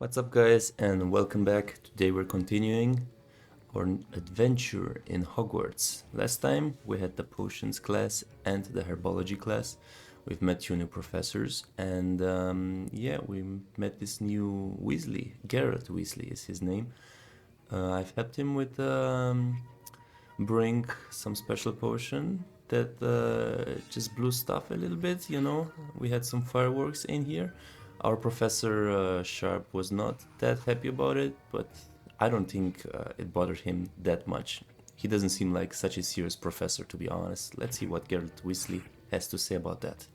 What's up, guys, and welcome back. Today we're continuing our adventure in Hogwarts. Last time we had the potions class and the herbology class. We've met two new professors, and we met this new Weasley. Garrett Weasley is his name. I've helped him with brewing some special potion that just blew stuff a little bit, you know. We had some fireworks in here. Our Professor Sharp was not that happy about it, but I don't think it bothered him that much. He doesn't seem like such a serious professor, to be honest. Let's see what Garrett Weasley has to say about that.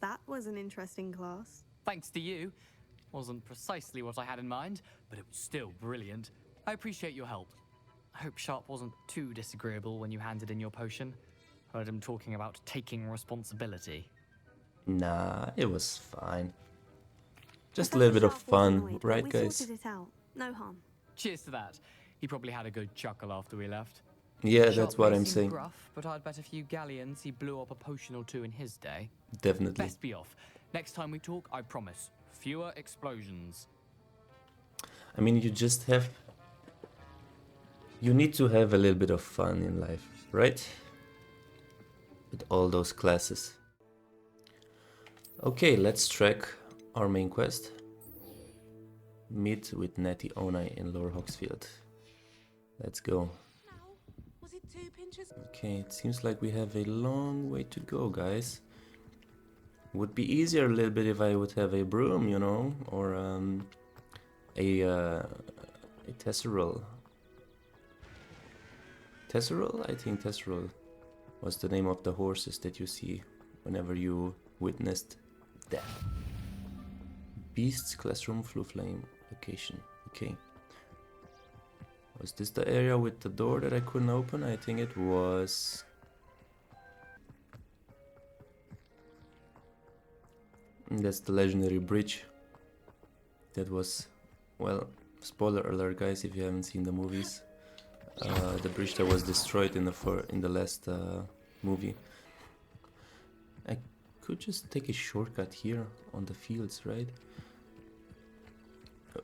That was an interesting class. Thanks to you. Wasn't precisely what I had in mind, but it was still brilliant. I appreciate your help. I hope Sharp wasn't too disagreeable when you handed in your potion. Heard him talking about taking responsibility. Nah, it was fine. Just a little bit of fun, right, we guys? sorted it out. No harm. Cheers to that. He probably had a good chuckle after we left. Yeah, Sharp that's what may I'm seem saying. Gruff, but I'd bet a few galleons he blew up a potion or two in his day. Definitely. Best be off. Next time we talk, I promise. Fewer explosions. I mean, you need to have a little bit of fun in life, right? With all those classes. Okay, let's track our main quest. Meet with Natty Onai in Lower Hogsfield. Let's go. Was it 2 pinches? Okay, it seems like we have a long way to go, guys. Would be easier a little bit if I would have a broom, you know, or a tesserol. Tesserol? I think tesserol was the name of the horses that you see whenever you witnessed death. Beasts classroom Flue Flame location. Okay. Was this the area with the door that I couldn't open? I think it was. That's the legendary bridge. That was, well, spoiler alert, guys, if you haven't seen the movies. The bridge that was destroyed in the last movie. I could just take a shortcut here on the fields, right?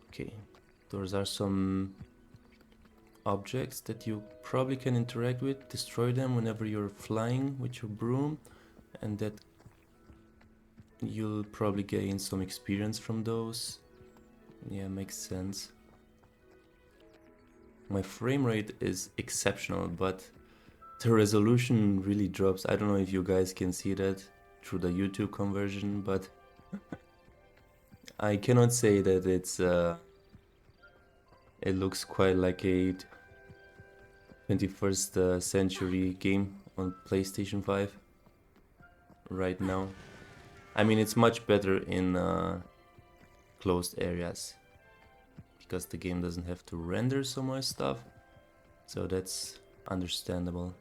Okay, those are some objects that you probably can interact with, destroy them whenever you're flying with your broom, and that you'll probably gain some experience from those. Yeah, makes sense. My frame rate is exceptional, but the resolution really drops. I don't know if you guys can see that through the YouTube conversion, but I cannot say that it looks quite like a 21st century game on PlayStation 5 right now. I mean, it's much better in closed areas because the game doesn't have to render so much stuff, so that's understandable.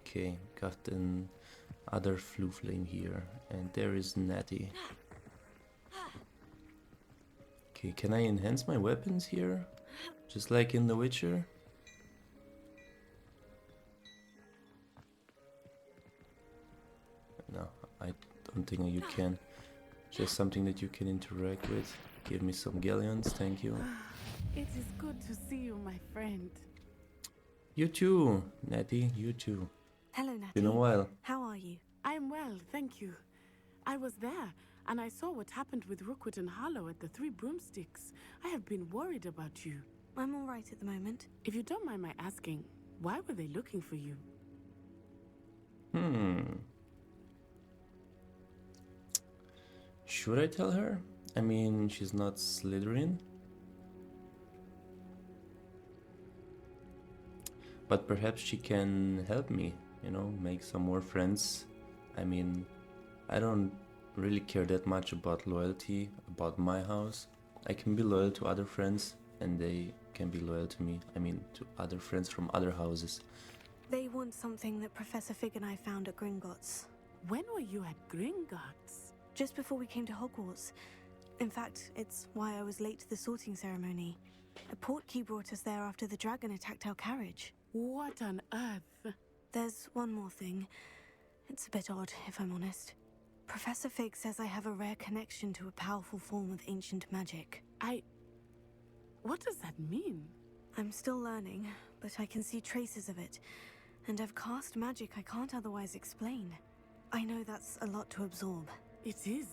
Okay, got an other Flue Flame here, and there is Natty. Okay, can I enhance my weapons here? Just like in The Witcher? No, I don't think you can. Just something that you can interact with. Give me some galleons, thank you. It is good to see you, my friend. You too, Natty, you too. Hello, Natty. Been a while. How are you? I am well, thank you. I was there, and I saw what happened with Rookwood and Harlow at the Three Broomsticks. I have been worried about you. I'm all right at the moment. If you don't mind my asking, why were they looking for you? Should I tell her? I mean, she's not Slytherin. But perhaps she can help me, you know, make some more friends. I mean, I don't really care that much about loyalty, about my house. I can be loyal to other friends, and they can be loyal to me. I mean, to other friends from other houses. They want something that Professor Fig and I found at Gringotts. When were you at Gringotts? Just before we came to Hogwarts. In fact, it's why I was late to the sorting ceremony. A portkey brought us there after the dragon attacked our carriage. What on earth? There's one more thing. It's a bit odd, if I'm honest. Professor Fig says I have a rare connection to a powerful form of ancient magic. What does that mean? I'm still learning, but I can see traces of it, and I've cast magic I can't otherwise explain. I know that's a lot to absorb. It is.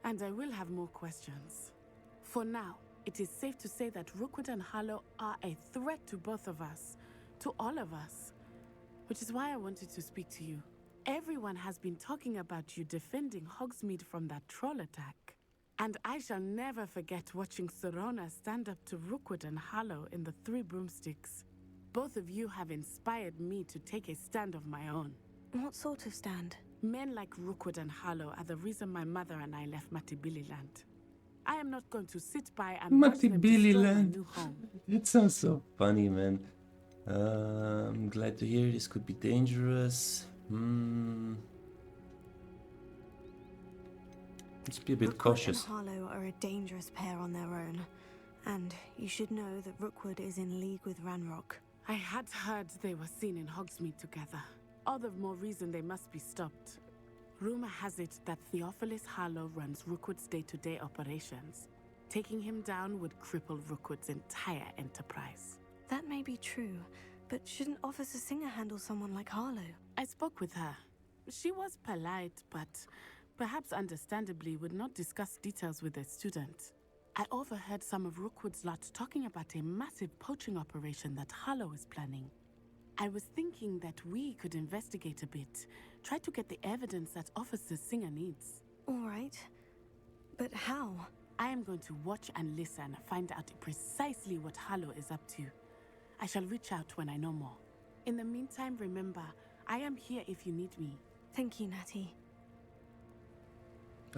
And I will have more questions. For now, it is safe to say that Rookwood and Harlow are a threat to both of us, to all of us. Which is why I wanted to speak to you. Everyone has been talking about you defending Hogsmeade from that troll attack. And I shall never forget watching Serona stand up to Rookwood and Harlow in the Three Broomsticks. Both of you have inspired me to take a stand of my own. What sort of stand? Men like Rookwood and Harlow are the reason my mother and I left Mattibili-land. I am not going to sit by and watch them destroy my new home. It sounds so funny, man. I'm glad to hear this could be dangerous. Let's be a bit cautious. Rookwood and Harlow are a dangerous pair on their own. And you should know that Rookwood is in league with Ranrock. I had heard they were seen in Hogsmeade together. All the more reason they must be stopped. Rumor has it that Theophilus Harlow runs Rookwood's day-to-day operations. Taking him down would cripple Rookwood's entire enterprise. That may be true, but shouldn't Officer Singer handle someone like Harlow? I spoke with her. She was polite, but perhaps understandably would not discuss details with a student. I overheard some of Rookwood's lot talking about a massive poaching operation that Harlow is planning. I was thinking that we could investigate a bit, try to get the evidence that Officer Singer needs. All right. But how? I am going to watch and listen, find out precisely what Harlow is up to. I shall reach out when I know more. In the meantime, remember, I am here if you need me. Thank you, Natty.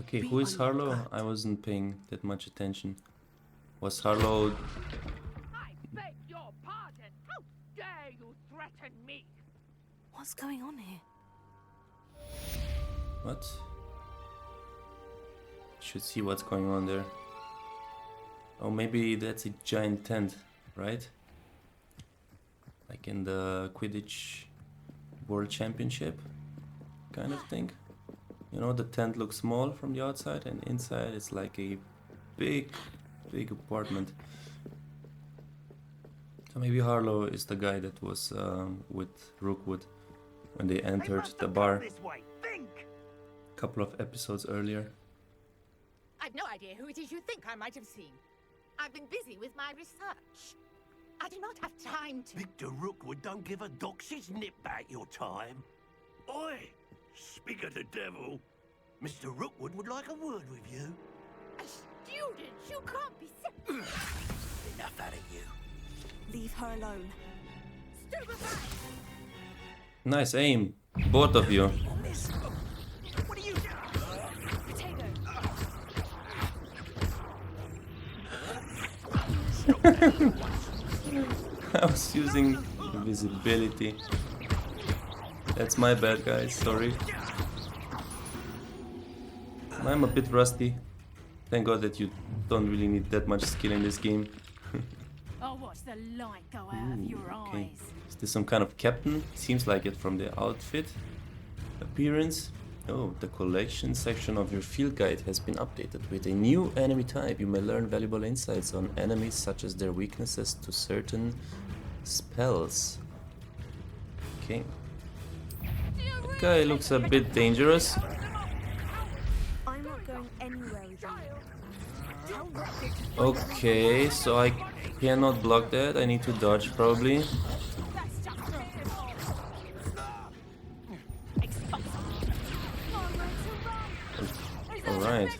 Okay, Be who is on your Harlow? guard. I wasn't paying that much attention. Was Harlow... I beg your pardon. How dare you threaten me? What's going on here? What? Should see what's going on there. Oh, maybe that's a giant tent, right? Like in the Quidditch World Championship kind of thing. You know, the tent looks small from the outside and inside it's like a big apartment. So maybe Harlow is the guy that was with Rookwood when they entered the bar This way. Think. a couple of episodes earlier. I've no idea who it is you think I might have seen. I've been busy with my research. I do not have time to... Victor Rookwood don't give a doxy's nip back your time. Oi! Speak of the devil. Mr. Rookwood would like a word with you. A student? You can't be... Enough out of you. Leave her alone. Stupefy! Nice aim, both of you. What are you... Potato! I was using invisibility. That's my bad, guys. Sorry. I'm a bit rusty. Thank God that you don't really need that much skill in this game. I'll watch the light go out of your Okay. eyes. Is this some kind of captain? Seems like it from the outfit. Appearance. Oh, the collection section of your field guide has been updated with a new enemy type. You may learn valuable insights on enemies such as their weaknesses to certain spells. Okay. That guy looks a bit dangerous. I'm not going anywhere with you. Okay, so I cannot block that. I need to dodge probably. Alright.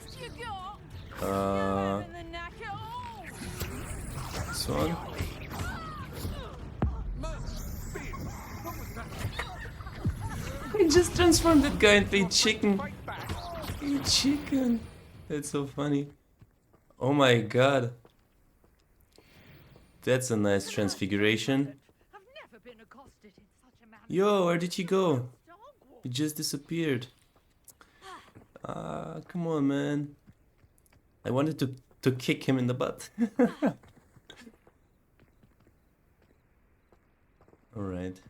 This one. I just transformed that guy into a chicken. A chicken. That's so funny. Oh my god. That's a nice transfiguration. I've never been accosted in such a manner. Yo, where did he go? To Hogwarts. He just disappeared. Ah, come on, man. I wanted to kick him in the butt. Alright.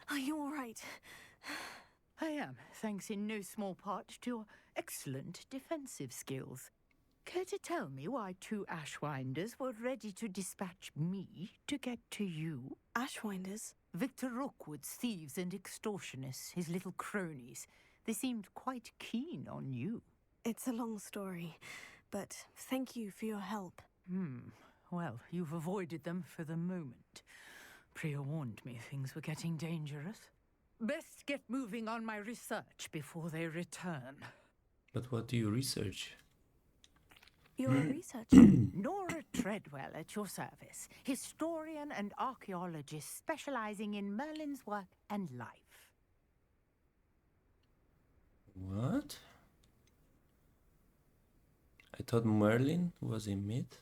Are you all right? I am, thanks in no small part to your excellent defensive skills. Care to tell me why 2 Ashwinders were ready to dispatch me to get to you? Ashwinders? Victor Rookwood's thieves and extortionists, his little cronies. They seemed quite keen on you. It's a long story, but thank you for your help. Well, you've avoided them for the moment. Priya warned me things were getting dangerous. Best get moving on my research before they return. But what do you research? You're a researcher. Nora Treadwell at your service, historian and archaeologist specializing in Merlin's work and life. What? I thought Merlin was a myth.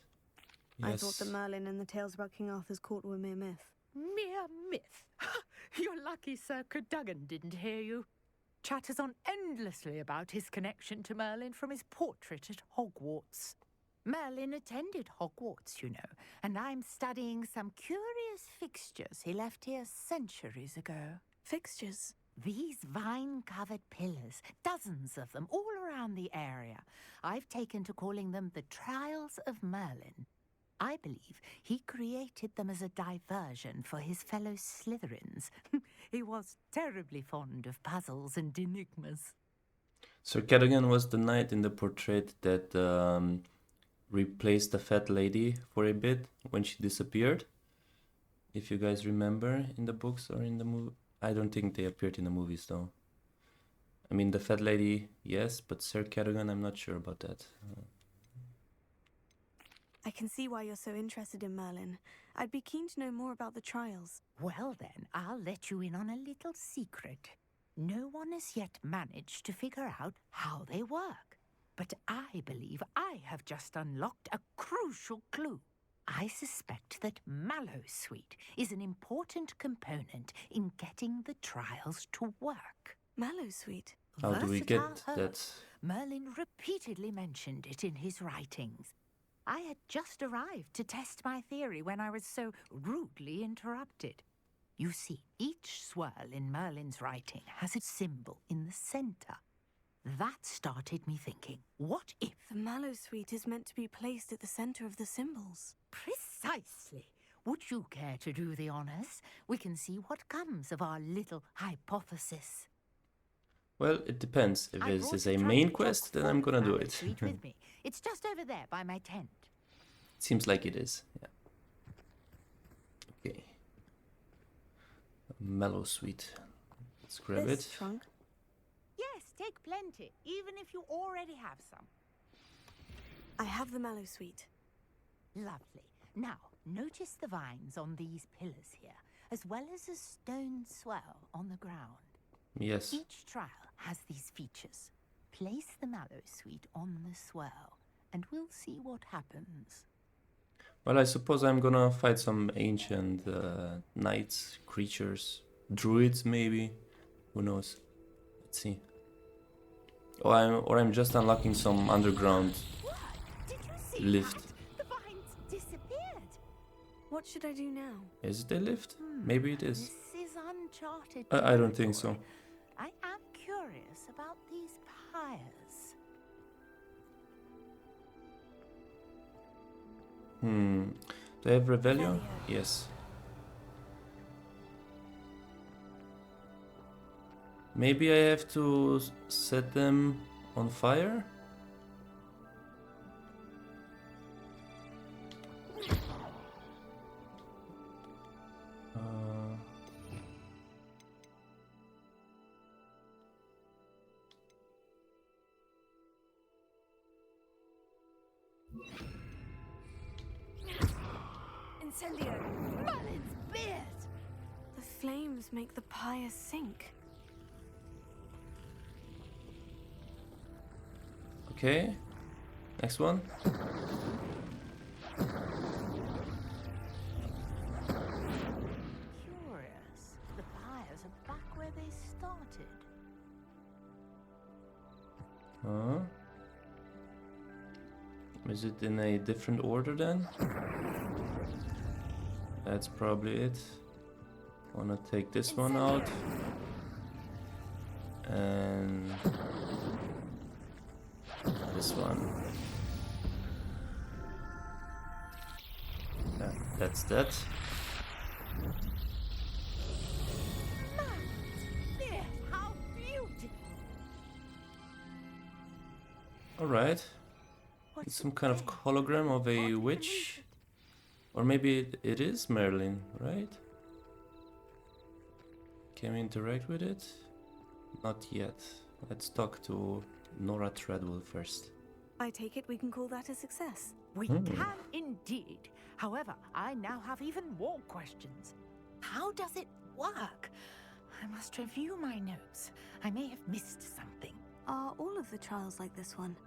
I thought the Merlin and the tales about King Arthur's court were mere myth. Mere myth. You're lucky Sir Cadogan didn't hear you. Chatters on endlessly about his connection to Merlin from his portrait at Hogwarts. Merlin attended Hogwarts, you know, and I'm studying some curious fixtures he left here centuries ago. Fixtures? These vine-covered pillars, dozens of them, all around the area. I've taken to calling them the Trials of Merlin. I believe he created them as a diversion for his fellow Slytherins. He was terribly fond of puzzles and enigmas. Sir Cadogan was the knight in the portrait that replaced the fat lady for a bit when she disappeared. If you guys remember in the books or in the movie. I don't think they appeared in the movies though. I mean the fat lady, yes, but Sir Cadogan, I'm not sure about that. I can see why you're so interested in Merlin. I'd be keen to know more about the trials. Well then, I'll let you in on a little secret. No one has yet managed to figure out how they work. But I believe I have just unlocked a crucial clue. I suspect that Mallowsweet is an important component in getting the trials to work. Mallowsweet? How do we get Versatile that? herb. Merlin repeatedly mentioned it in his writings. I had just arrived to test my theory when I was so rudely interrupted. You see, each swirl in Merlin's writing has a symbol in the center. That started me thinking, what if... The Mallowsweet is meant to be placed at the center of the symbols. Precisely. Would you care to do the honors? We can see what comes of our little hypothesis. Well, it depends. If I this brought is a a trunk main chock quest, then full I'm of gonna do it. Mallowsweet with me. It's just over there by my tent. Seems like it is. Yeah. Okay. Mallowsweet. Let's grab This it. trunk? Yes, take plenty, even if you already have some. I have the Mallowsweet. Lovely. Now, notice the vines on these pillars here, as well as a stone swell on the ground. Yes. Each trial has these features. Place the Mallowsweet on the swell, and we'll see what happens. Well, I suppose I'm gonna fight some ancient knights, creatures, druids maybe. Who knows? Let's see. Or I'm just unlocking some underground What? Did you see lift. that? The vines disappeared. What should I do now? Is it a lift? Maybe it is. This is uncharted I don't think so. territory. I am curious about these pyres. Do I have Revelio? Yes. Maybe I have to set them on fire? Incendio! Merlin's beard! The flames make the pyre sink. Okay. Next one. Curious. The pyres are back where they started. Huh? Is it in a different order then? That's probably it. Wanna take this one out. And this one. Yeah, that's that. There, how beautiful! Alright. What's It's some it kind of there? hologram of a Hard witch. to Or maybe it is Merlin, right? Can we interact with it? Not yet. Let's talk to Nora Treadwell first. I take it we can call that a success. We can indeed. However, I now have even more questions. How does it work? I must review my notes. I may have missed something. Are all of the trials like this one?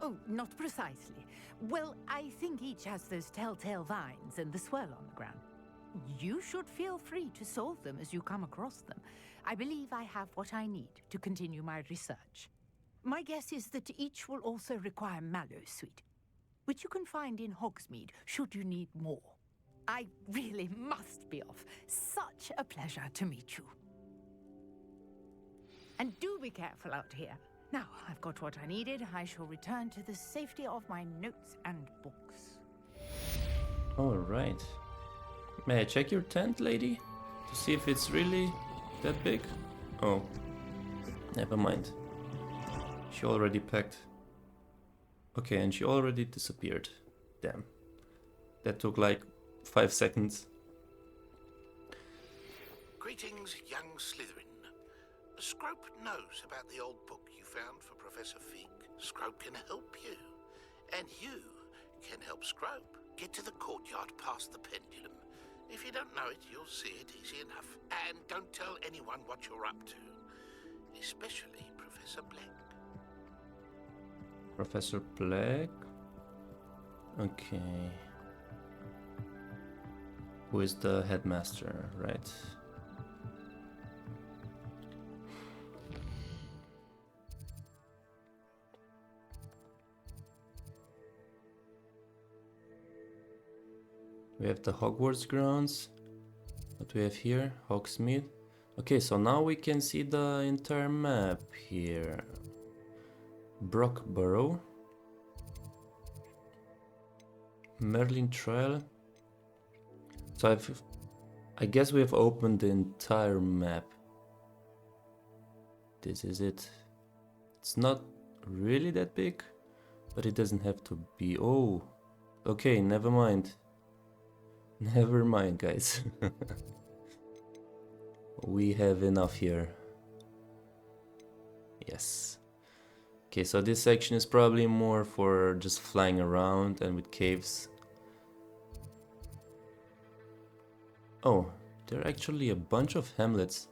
Oh, not precisely. Well, I think each has those telltale vines and the swirl on the ground. You should feel free to solve them as you come across them. I believe I have what I need to continue my research. My guess is that each will also require mallow sweet, which you can find in Hogsmeade should you need more. I really must be off. Such a pleasure to meet you. And do be careful out here. Now I've got what I needed. I shall return to the safety of my notes and books. Alright. May I check your tent, lady? To see if it's really that big? Oh. Never mind. She already packed. Okay, and she already disappeared. Damn. That took like 5 seconds. Greetings, young Slytherin. Scrope knows about the old book you found for Professor Fig. Scrope can help you. And you can help Scrope get to the courtyard past the pendulum. If you don't know it, you'll see it easy enough. And don't tell anyone what you're up to. Especially Professor Black. Professor Black? Okay. Who is the headmaster, right? We have the Hogwarts grounds. What we have here? Hogsmeade. Okay, so now we can see the entire map here. Brockborough. Merlin Trail. So I guess we have opened the entire map. This is it. It's not really that big, but it doesn't have to be. Oh, okay, never mind. Never mind, guys. We have enough here. Yes. Okay, so this section is probably more for just flying around and with caves. Oh, there are actually a bunch of hamlets.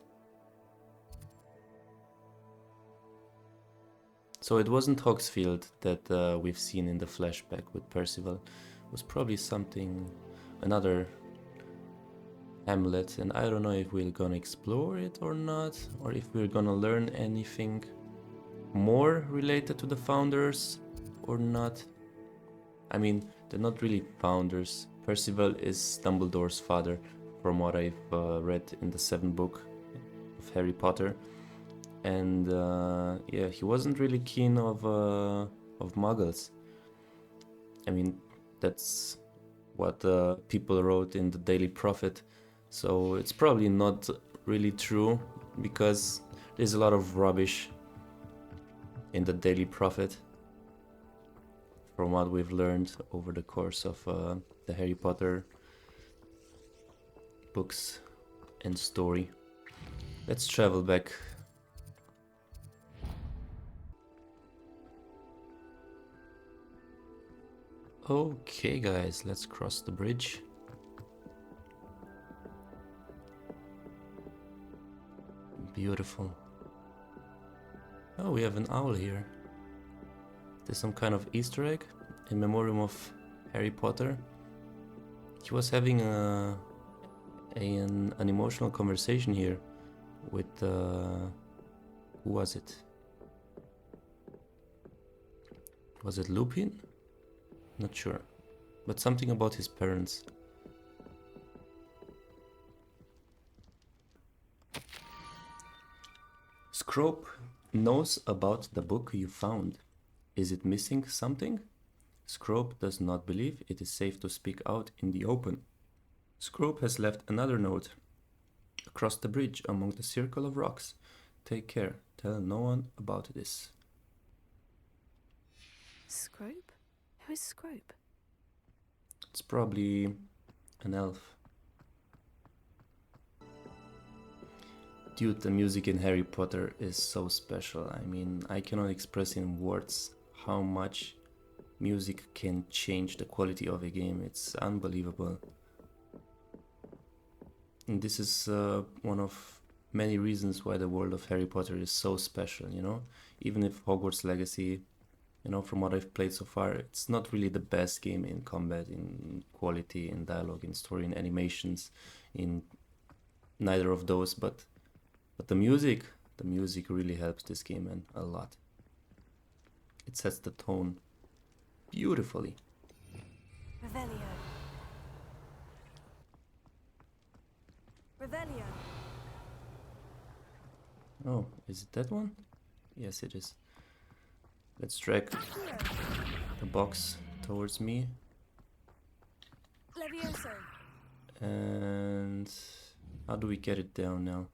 So it wasn't Hogsfield that we've seen in the flashback with Percival. It was probably something, another hamlet, and I don't know if we're gonna explore it or not, or if we're gonna learn anything more related to the founders or not. I mean, they're not really founders. Percival is Dumbledore's father, from what I've read in the 7th book of Harry Potter. And yeah, he wasn't really keen of muggles. I mean, that's what people wrote in the Daily Prophet. So it's probably not really true, because there's a lot of rubbish in the Daily Prophet from what we've learned over the course of the Harry Potter books and story. Let's travel back. Okay guys, let's cross the bridge. Beautiful. Oh, we have an owl here. There's some kind of Easter egg in memoriam of Harry Potter. He was having an emotional conversation here with who was it? Was it Lupin? Not sure, but something about his parents. Scrope knows about the book you found. Is it missing something? Scrope does not believe it is safe to speak out in the open. Scrope has left another note across the bridge among the circle of rocks. Take care. Tell no one about this. Scrope? Who is Scrope? It's probably an elf. Dude, the music in Harry Potter is so special. I mean, I cannot express in words how much music can change the quality of a game. It's unbelievable. And this is one of many reasons why the world of Harry Potter is so special, you know? Even if Hogwarts Legacy, you know, from what I've played so far, it's not really the best game in combat, in quality, in dialogue, in story, in animations, in neither of those, but the music really helps this game, man, a lot. It sets the tone beautifully. Revelio. Revelio. Oh, is it that one? Yes, it is. Let's drag the box towards me. Levioso. And how do we get it down now?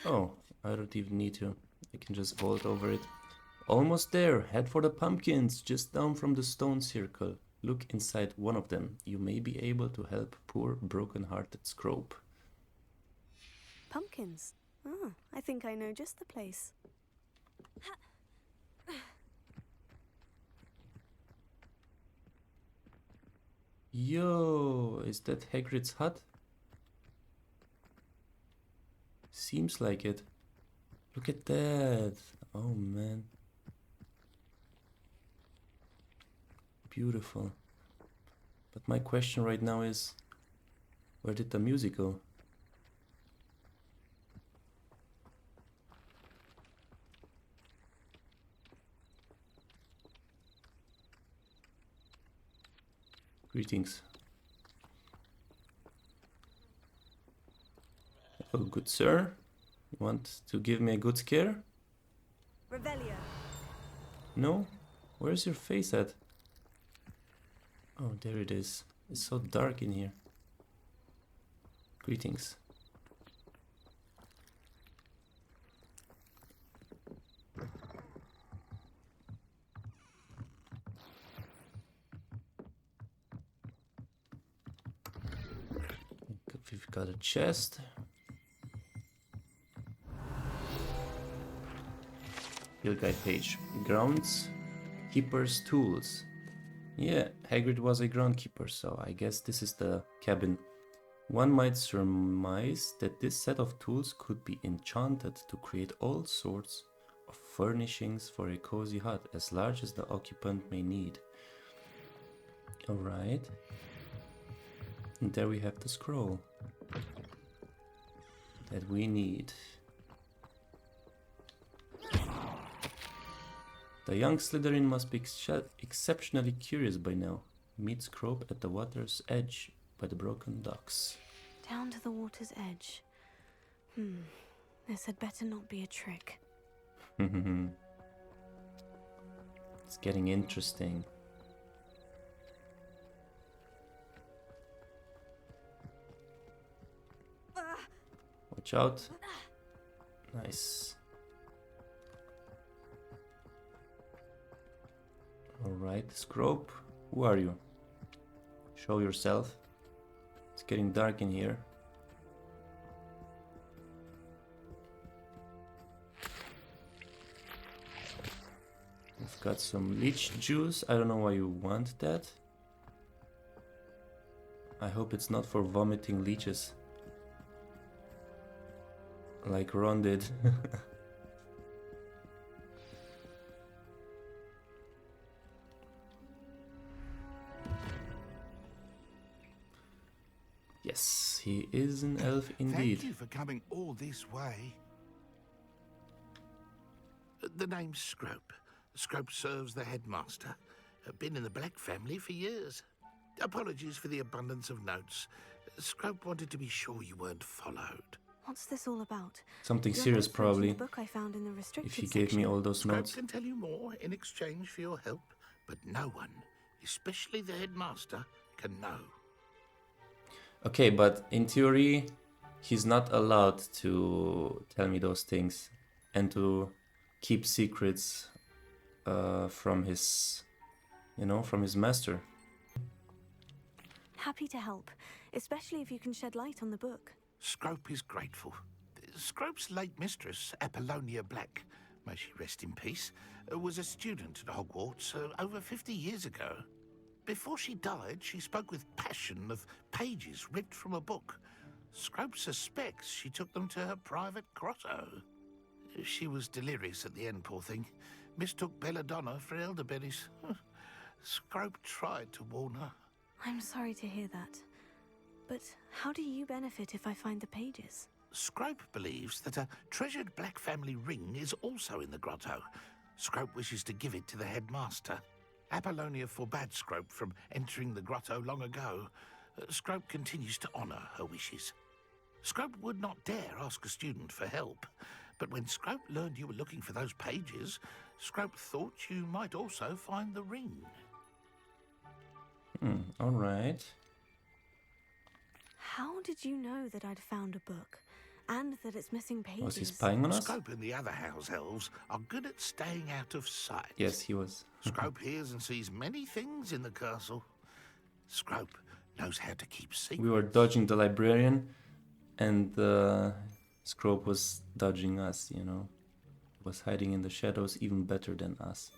Oh, I don't even need to. I can just vault over it. Almost there. Head for the pumpkins, just down from the stone circle. Look inside one of them. You may be able to help poor broken-hearted Scrope. Pumpkins. Ah, I think I know just the place. Yo, is that Hagrid's hut? Seems like it. Look at that. Oh man. Beautiful. But my question right now is, where did the music go? Greetings. Oh, good sir. You want to give me a good scare? Revelio. No? Where's your face at? Oh, there it is. It's so dark in here. Greetings. We've got a chest. Field guide page. Grounds keeper's tools. Yeah, Hagrid was a groundkeeper, so I guess this is the cabin. One might surmise that this set of tools could be enchanted to create all sorts of furnishings for a cozy hut, as large as the occupant may need. Alright. And there we have the scroll that we need. The young Slytherin must be exceptionally curious by now. Meet Scrope at the water's edge by the broken docks. Down to the water's edge. This had better not be a trick. It's getting interesting. Watch out. Nice. Alright, Scrope, who are you? Show yourself. It's getting dark in here. We've got some leech juice. I don't know why you want that. I hope it's not for vomiting leeches. Like Ron did. Yes, he is an elf indeed. Thank you for coming all this way. The name's Scrope. Scrope serves the headmaster. Been in the Black family for years. Apologies for the abundance of notes. Scrope wanted to be sure you weren't followed. What's this all about? Something You're serious, both mentioning probably. The book I found in the restricted If he gave me section. all those Scrope notes. can tell you more in exchange for your help, but no one, especially the headmaster, can know. Okay, but in theory, he's not allowed to tell me those things and to keep secrets from his, from his master. Happy to help, especially if you can shed light on the book. Scrope is grateful. Scrope's late mistress, Apollonia Black, may she rest in peace, was a student at Hogwarts over 50 years ago. Before she died, she spoke with passion of pages ripped from a book. Scrope suspects she took them to her private grotto. She was delirious at the end, poor thing. Mistook belladonna for elderberries. Scrope tried to warn her. I'm sorry to hear that. But how do you benefit if I find the pages? Scrope believes that a treasured Black family ring is also in the grotto. Scrope wishes to give it to the headmaster. Apollonia forbade Scrope from entering the grotto long ago. Scrope continues to honour her wishes. Scrope would not dare ask a student for help, but when Scrope learned you were looking for those pages, Scrope thought you might also find the ring. All right. How did you know that I'd found a book and that it's missing pages? Was he spying on us? Scrope and the other house elves are good at staying out of sight. Yes, he was. Scrope hears and sees many things in the castle. Scrope knows how to keep secrets. We were dodging the librarian, and Scrope was dodging us, Was hiding in the shadows even better than us.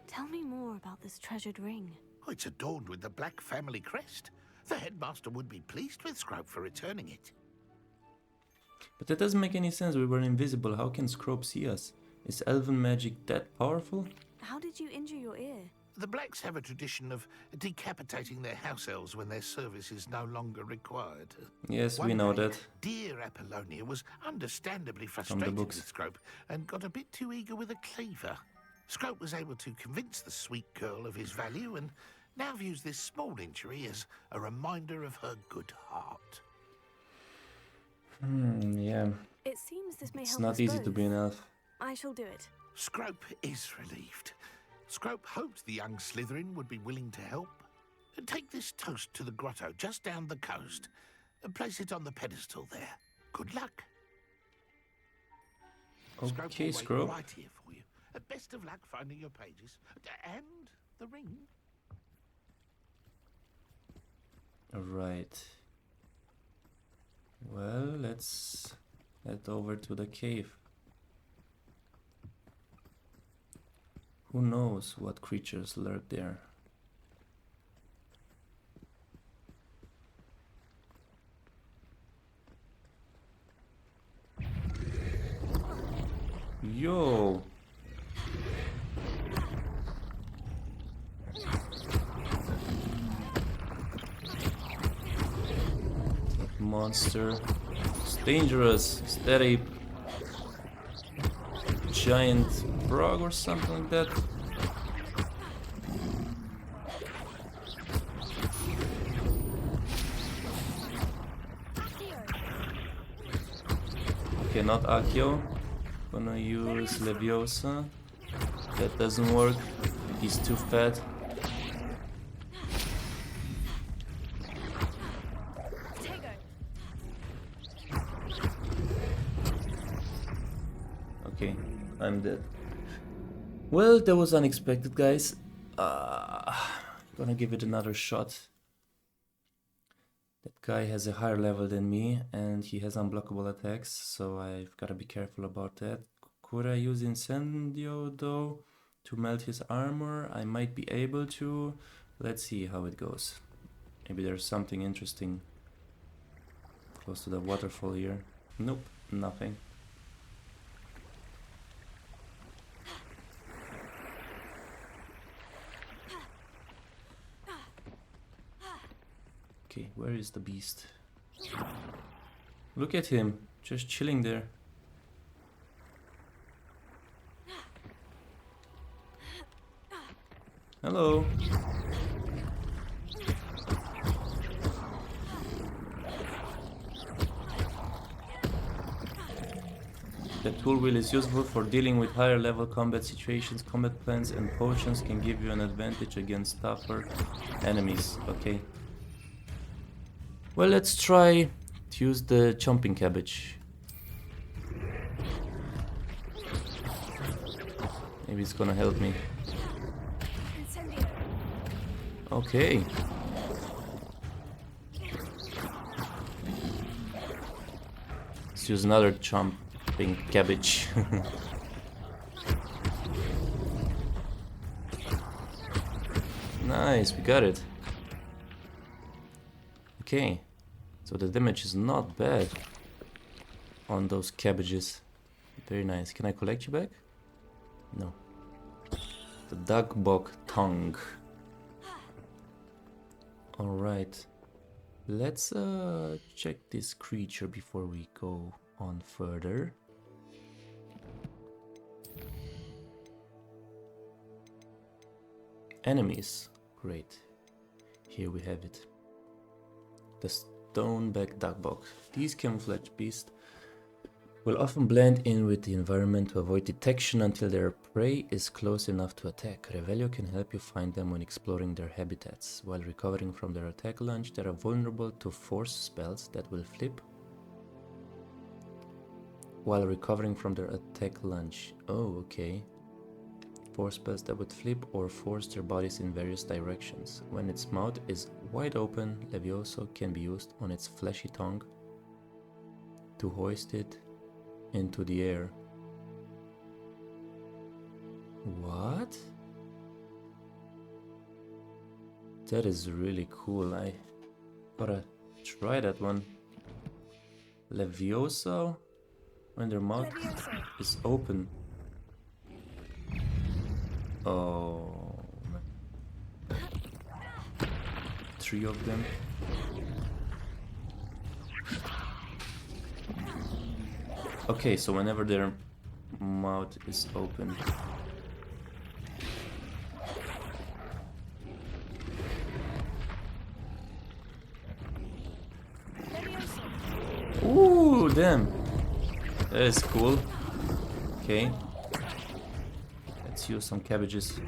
Tell me more about this treasured ring. Oh, it's adorned with the Black family crest. The headmaster would be pleased with Scrope for returning it. But that doesn't make any sense. We were invisible. How can Scrope see us? Is elven magic that powerful? How did you injure your ear? The Blacks have a tradition of decapitating their house elves when their service is no longer required. Yes, we One know day, that. Dear Apollonia was understandably the frustrated books. with Scrope and got a bit too eager with a cleaver. Scrope was able to convince the sweet girl of his value and now views this small injury as a reminder of her good heart. Yeah. It seems this may It's help not us easy both. to be an elf. I shall do it. Scrope is relieved. Scrope hoped the young Slytherin would be willing to help. Take this toast to the grotto just down the coast and place it on the pedestal there. Good luck. Okay, will Scrope. wait right here for you. Best of luck finding your pages and the ring. Alright. Well, let's head over to the cave. Who knows what creatures lurk there? Yo! That monster. It's dangerous. Is that a giant frog or something like that? Okay, not Accio. Gonna use Leviosa. That doesn't work. He's too fat. Okay, I'm dead. Well, that was unexpected, guys. Gonna give it another shot. That guy has a higher level than me, and he has unblockable attacks, so I've gotta be careful about that. Could I use Incendio, though, to melt his armor? I might be able to. Let's see how it goes. Maybe there's something interesting close to the waterfall here. Nope, nothing. Okay, where is the beast? Look at him, just chilling there. Hello. The tool wheel is useful for dealing with higher level combat situations. Combat plans and potions can give you an advantage against tougher enemies. Okay. Well, let's try to use the chomping cabbage. Maybe it's gonna help me. Okay. Let's use another chomping cabbage. Nice, we got it. Okay. So the damage is not bad on those cabbages. Very nice. Can I collect you back? No. The duckbog tongue. Alright. Let's check this creature before we go on further. Enemies. Great. Here we have it. The stoneback duckbog. These camouflage beasts will often blend in with the environment to avoid detection until their prey is close enough to attack. Revelio can help you find them when exploring their habitats. While recovering from their attack lunge, they are vulnerable to force spells that will flip. While recovering from their attack lunge. Oh, okay. Force spells that would flip or force their bodies in various directions. When its mouth is wide open, Levioso can be used on its fleshy tongue to hoist it into the air. What? That is really cool. I gotta try that one. Levioso? When their mouth is open. Oh, man. 3 of them. Okay, so whenever their mouth is open. Ooh, damn. That is cool. Okay. Let's use some cabbages.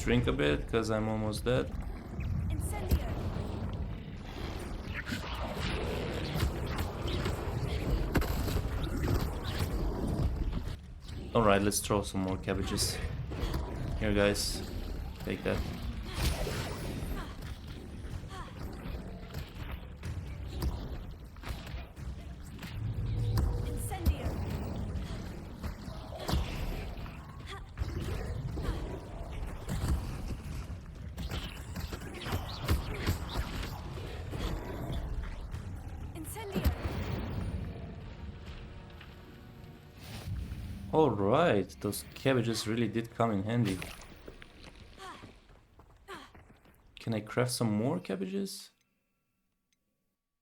Drink a bit, because I'm almost dead. Alright, let's throw some more cabbages. Here, guys. Take that. Alright, those cabbages really did come in handy. Can I craft some more cabbages?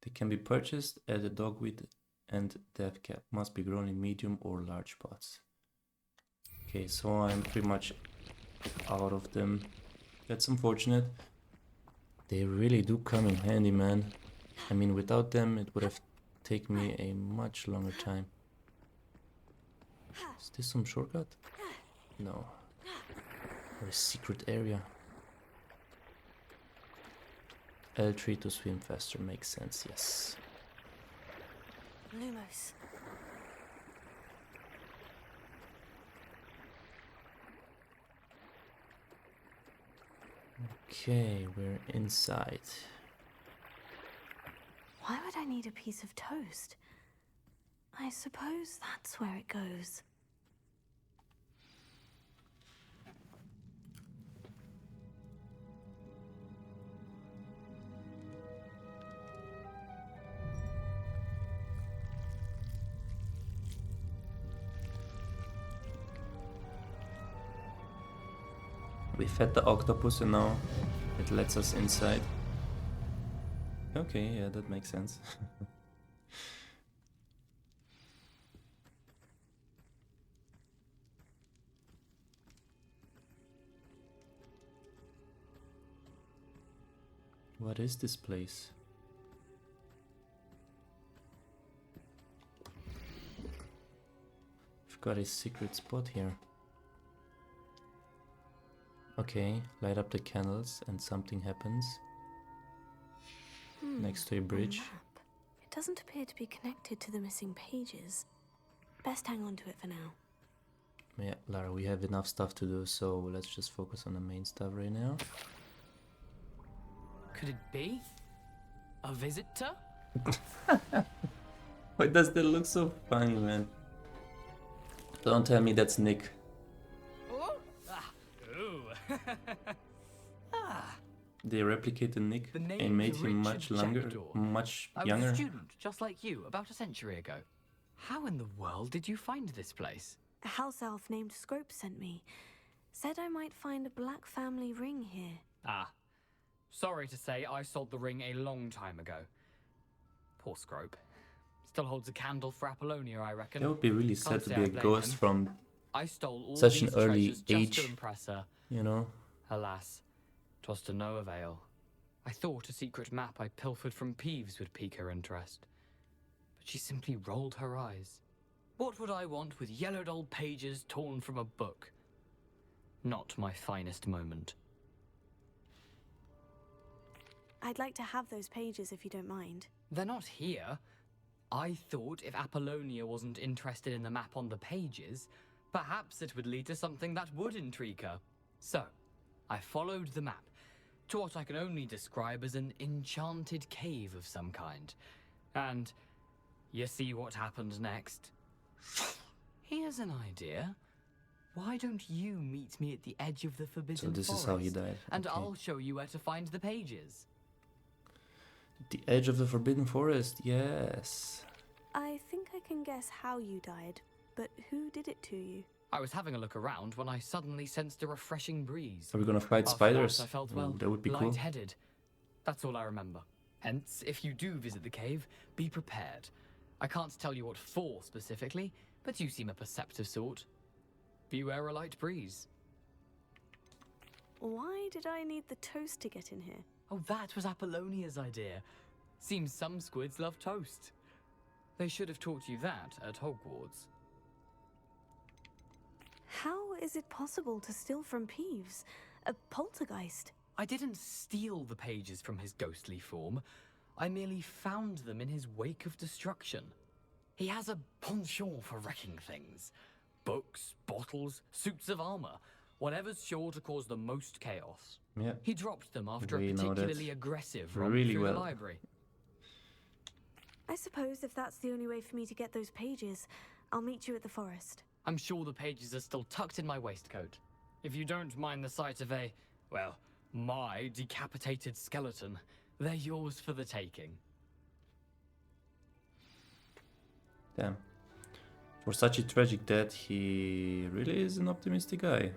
They can be purchased at the dogweed and death cap. Must be grown in medium or large pots. Okay, so I'm pretty much out of them. That's unfortunate. They really do come in handy, man. I mean, without them it would have taken me a much longer time. Is this some shortcut? No. Or a secret area. L3 to swim faster makes sense, yes. Lumos. Okay, we're inside. Why would I need a piece of toast? I suppose that's where it goes. We fed the octopus and now it lets us inside. Okay, yeah, that makes sense. What is this place? We've got a secret spot here. Okay, light up the candles and something happens. Next to a bridge. Map. It doesn't appear to be connected to the missing pages. Best hang on to it for now. Yeah, Lara, we have enough stuff to do, so let's just focus on the main stuff right now. Could it be? A visitor? Why does that look so funny, man? Don't tell me that's Nick. Oh! Ah! Ooh! Ah! They replicated Nick The and name's made him much Richard longer, Jackdaw. much I was younger. a student, just like you, about a century ago. How in the world did you find this place? A house elf named Scrope sent me. Said I might find a black family ring here. Ah. Sorry to say, I sold the ring a long time ago. Poor Scrope. Still holds a candle for Apollonia, I reckon. That would be really Can't sad to say be I a blame ghost him. from, I stole all such an these early treasures just age. to impress her. you know. Alas, 'twas to no avail. I thought a secret map I pilfered from Peeves would pique her interest. But she simply rolled her eyes. What would I want with yellowed old pages torn from a book? Not my finest moment. I'd like to have those pages if you don't mind. They're not here. I thought if Apollonia wasn't interested in the map on the pages, perhaps it would lead to something that would intrigue her. So, I followed the map to what I can only describe as an enchanted cave of some kind. And you see what happened next? Here's an idea. Why don't you meet me at the edge of the Forbidden So this Forest, is how he died. and Okay. I'll show you where to find the pages. The edge of the Forbidden Forest, yes. I think I can guess how you died, but who did it to you? I was having a look around when I suddenly sensed a refreshing breeze. Are we gonna fight After spiders? that, I felt, Ooh, well, that would be cool. light-headed. That's all I remember. Hence, if you do visit the cave, be prepared. I can't tell you what for specifically, but you seem a perceptive sort. Beware a light breeze. Why did I need the toast to get in here? Oh, that was Apollonia's idea. Seems some squids love toast. They should have taught you that at Hogwarts. How is it possible to steal from Peeves? A poltergeist? I didn't steal the pages from his ghostly form. I merely found them in his wake of destruction. He has a penchant for wrecking things. Books, bottles, suits of armor. Whatever's sure to cause the most chaos. Yeah. He dropped them after We a know that particularly aggressive romp really through well. the library. I suppose if that's the only way for me to get those pages, I'll meet you at the forest. I'm sure the pages are still tucked in my waistcoat. If you don't mind the sight of a, well, my decapitated skeleton, they're yours for the taking. Damn. For such a tragic death, he really is an optimistic guy.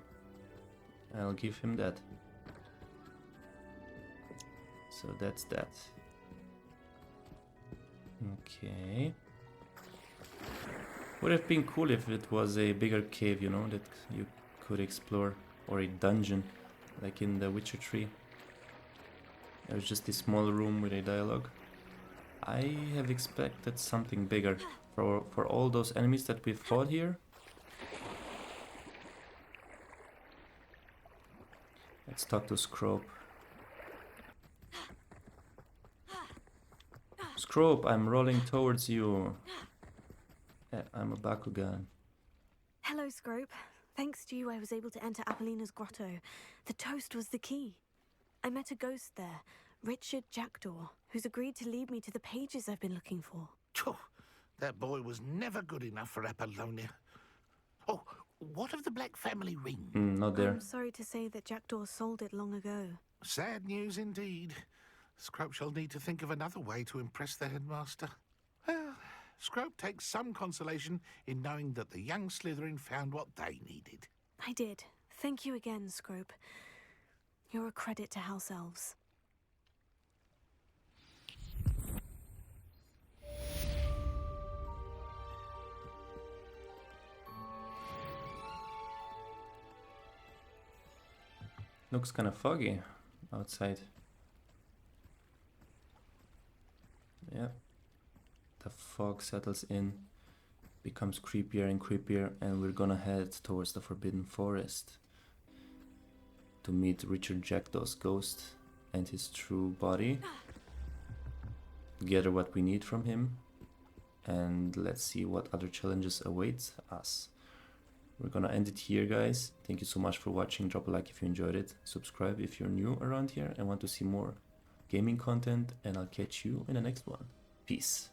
I'll give him that. So that's that. Okay. Would have been cool if it was a bigger cave, you know, that you could explore, or a dungeon, like in The Witcher 3. It was just a small room with a dialogue. I have expected something bigger for all those enemies that we fought here. Let's talk to Scrope. Scrope, I'm rolling towards you. I'm a Bakugan. Hello, Scrope. Thanks to you, I was able to enter Apollina's grotto. The toast was the key. I met a ghost there, Richard Jackdaw, who's agreed to lead me to the pages I've been looking for. Phew, that boy was never good enough for Apollonia. Oh, what of the Black family ring? Not there. I'm sorry to say that Jackdaw sold it long ago. Sad news indeed. Scrope shall need to think of another way to impress the headmaster. Well, Scrope takes some consolation in knowing that the young Slytherin found what they needed. I did. Thank you again, Scrope. You're a credit to House Elves. Looks kind of foggy outside. Yeah. The fog settles in, becomes creepier and creepier, and we're gonna head towards the Forbidden Forest to meet Richard Jackdaw's ghost and his true body. Gather what we need from him, and let's see what other challenges await us. We're gonna end it here, guys. Thank you so much for watching. Drop a like if you enjoyed it. Subscribe if you're new around here and want to see more gaming content, and I'll catch you in the next one. Peace.